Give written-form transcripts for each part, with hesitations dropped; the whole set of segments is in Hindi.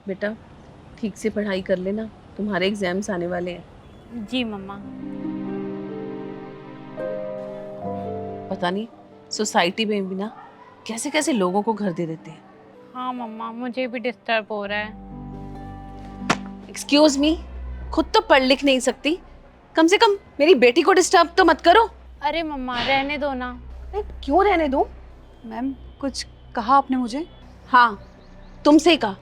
बेटा ठीक से पढ़ाई कर लेना, तुम्हारे एग्जाम्स आने वाले हैं। जी मम्मा। पता नहीं सोसाइटी में भी ना कैसे कैसे लोगों को घर दे देते हैं। हाँ मम्मा, मुझे भी डिस्टर्ब हो रहा है। एक्सक्यूज मी, खुद तो पढ़ लिख नहीं सकती, कम से कम मेरी बेटी को डिस्टर्ब तो मत करो। अरे मम्मा रहने दो ना। अरे क्यों रहने दूं? मैम कुछ कहा आपने मुझे? हाँ, तुमसे ही कहा।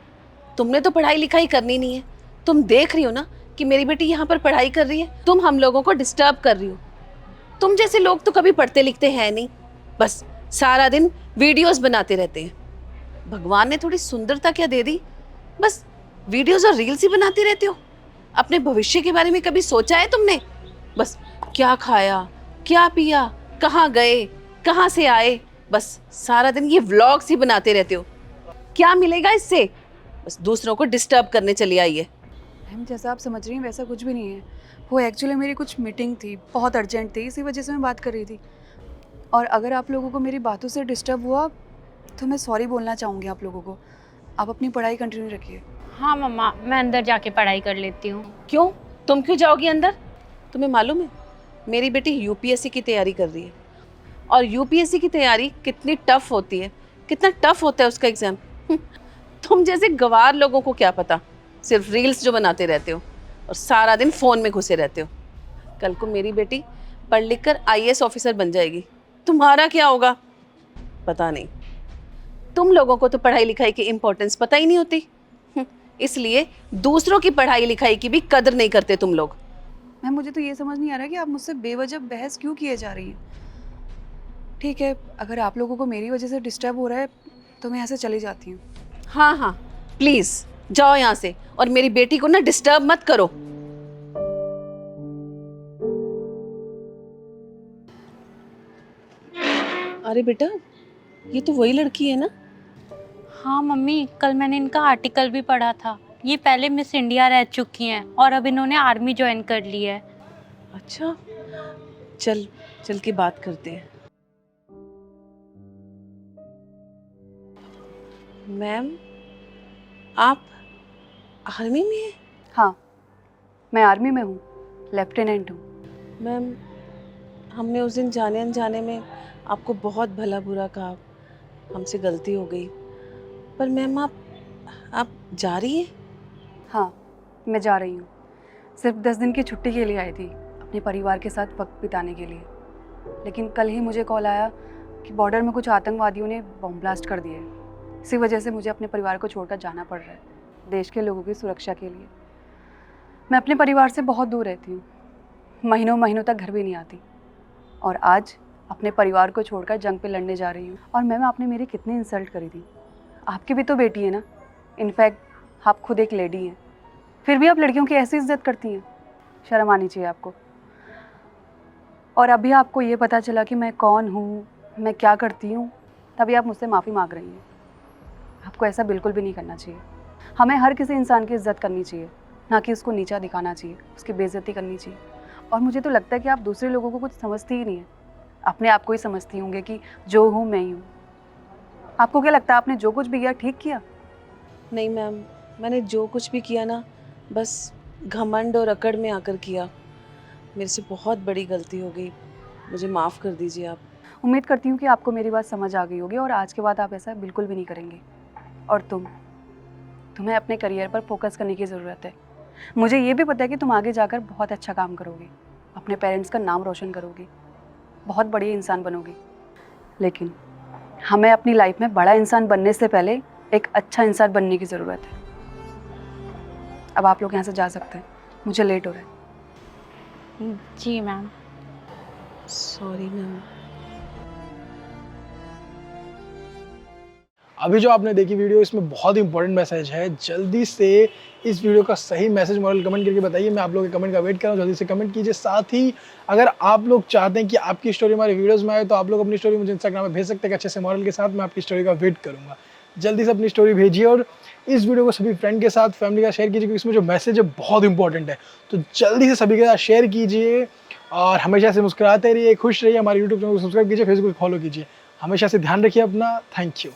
तुमने तो पढ़ाई लिखाई करनी नहीं है। तुम देख रही हो ना कि मेरी बेटी यहाँ पर पढ़ाई कर रही है, तुम हम लोगों को डिस्टर्ब कर रही हो। तुम जैसे लोग तो कभी पढ़ते लिखते हैं नहीं, बस सारा दिन वीडियोस बनाते रहते हैं। भगवान ने थोड़ी सुंदरता क्या दे दी, बस वीडियोस और रील्स ही बनाते रहते हो। अपने भविष्य के बारे में कभी सोचा है तुमने? बस क्या खाया, क्या पिया, कहाँ गए, कहाँ से आए, बस सारा दिन ये व्लॉग्स ही बनाते रहते हो। क्या मिलेगा इससे? बस दूसरों को डिस्टर्ब करने चली आई है। मैम जैसा आप समझ रही हैं वैसा कुछ भी नहीं है। वो एक्चुअली मेरी कुछ मीटिंग थी, बहुत अर्जेंट थी, इसी वजह से मैं बात कर रही थी। और अगर आप लोगों को मेरी बातों से डिस्टर्ब हुआ तो मैं सॉरी बोलना चाहूँगी आप लोगों को। आप अपनी पढ़ाई कंटिन्यू रखिए। हाँ मम्मा, मैं अंदर जाके पढ़ाई कर लेती हूँ। क्यों? तुम क्यों जाओगी अंदर? तुम्हें मालूम है मेरी बेटी यूपीएससी की तैयारी कर रही है, और यूपीएससी की तैयारी कितनी टफ होती है, कितना टफ होता है उसका एग्जाम। तुम जैसे गवार लोगों को क्या पता, सिर्फ रील्स जो बनाते रहते हो और सारा दिन फोन में घुसे रहते हो। कल को मेरी बेटी पढ़ लिख कर आईएएस ऑफिसर बन जाएगी, तुम्हारा क्या होगा पता नहीं। तुम लोगों को तो पढ़ाई लिखाई की इम्पोर्टेंस पता ही नहीं होती, इसलिए दूसरों की पढ़ाई लिखाई की भी कदर नहीं करते तुम लोग। मैम मुझे तो ये समझ नहीं आ रहा कि आप मुझसे बेवजह बहस क्यों किए जा रही हैं। ठीक है, अगर आप लोगों को मेरी वजह से डिस्टर्ब हो रहा है तो मैं यहाँ से चली जाती हूँ। हाँ हाँ, प्लीज जाओ यहाँ से, और मेरी बेटी को ना डिस्टर्ब मत करो। अरे बेटा, ये तो वही लड़की है ना? हाँ मम्मी, कल मैंने इनका आर्टिकल भी पढ़ा था। ये पहले मिस इंडिया रह चुकी हैं और अब इन्होंने आर्मी ज्वाइन कर ली है। अच्छा, चल चल के बात करते हैं। मैम, आप आर्मी में हैं? हाँ, मैं आर्मी में हूँ, लेफ्टिनेंट हूँ। मैम, हमने उस दिन जाने अनजाने में आपको बहुत भला बुरा कहा, हमसे गलती हो गई। पर मैम आप जा रही हैं? हाँ, मैं जा रही हूँ। सिर्फ 10 दिन की छुट्टी के लिए आई थी, अपने परिवार के साथ वक्त बिताने के लिए। लेकिन कल ही मुझे कॉल आया कि बॉर्डर में कुछ आतंकवादियों ने बॉम्ब ब्लास्ट कर दिए। इसी वजह से मुझे अपने परिवार को छोड़कर जाना पड़ रहा है, देश के लोगों की सुरक्षा के लिए। मैं अपने परिवार से बहुत दूर रहती हूँ, महीनों महीनों तक घर भी नहीं आती, और आज अपने परिवार को छोड़कर जंग पे लड़ने जा रही हूँ। और मैम आपने मेरी कितनी इंसल्ट करी थी। आपकी भी तो बेटी है ना, इनफैक्ट आप खुद एक लेडी हैं, फिर भी आप लड़कियों की ऐसी इज्जत करती हैं। शर्म आनी चाहिए आपको। और अभी आपको ये पता चला कि मैं कौन हूँ, मैं क्या करती हूँ, तभी आप मुझसे माफ़ी मांग रही हैं। आपको ऐसा बिल्कुल भी नहीं करना चाहिए। हमें हर किसी इंसान की इज्जत करनी चाहिए, ना कि उसको नीचा दिखाना चाहिए, उसकी बेइज्जती करनी चाहिए। और मुझे तो लगता है कि आप दूसरे लोगों को कुछ समझती ही नहीं है, अपने आप को ही समझती होंगे कि जो हूँ मैं ही हूँ। आपको क्या लगता है आपने जो कुछ भी किया ठीक किया? नहीं मैम, मैंने जो कुछ भी किया ना, बस घमंड और अकड़ में आकर किया। मेरे से बहुत बड़ी गलती हो गई, मुझे माफ़ कर दीजिए आप। उम्मीद करती हूँ कि आपको मेरी बात समझ आ गई होगी और आज के बाद आप ऐसा बिल्कुल भी नहीं करेंगे। और तुम्हें अपने करियर पर फोकस करने की ज़रूरत है। मुझे ये भी पता है कि तुम आगे जाकर बहुत अच्छा काम करोगे, अपने पेरेंट्स का नाम रोशन करोगे, बहुत बड़ी इंसान बनोगे। लेकिन हमें अपनी लाइफ में बड़ा इंसान बनने से पहले एक अच्छा इंसान बनने की ज़रूरत है। अब आप लोग यहाँ से जा सकते हैं, मुझे लेट हो रहा है। जी मैम। Sorry ma'am. अभी जो आपने देखी वीडियो, इसमें बहुत इंपॉर्टेंट मैसेज है। जल्दी से इस वीडियो का सही मैसेज मॉरल कमेंट करके बताइए। मैं आप लोगों के कमेंट का वेट कर रहा हूँ, जल्दी से कमेंट कीजिए। साथ ही अगर आप लोग चाहते हैं कि आपकी स्टोरी हमारे वीडियोस में आए, तो आप लोग अपनी स्टोरी मुझे इंस्टाग्राम पे भेज सकते हैं अच्छे से मॉरल के साथ। मैं आपकी स्टोरी का वेट करूँगा। जल्दी से अपनी स्टोरी भेजिए और इस वीडियो को सभी फ्रेंड के साथ, फैमिली का शेयर कीजिए, क्योंकि इसमें जो मैसेज है बहुत इंपॉर्टेंट है। तो जल्दी से सभी के साथ शेयर कीजिए और हमेशा से मुस्कुराते रहिए, खुश रहिए। हमारे यूट्यूब चैनल को सब्सक्राइब कीजिए, फेसबुक फॉलो कीजिए। हमेशा से ध्यान रखिए अपना। Thank you.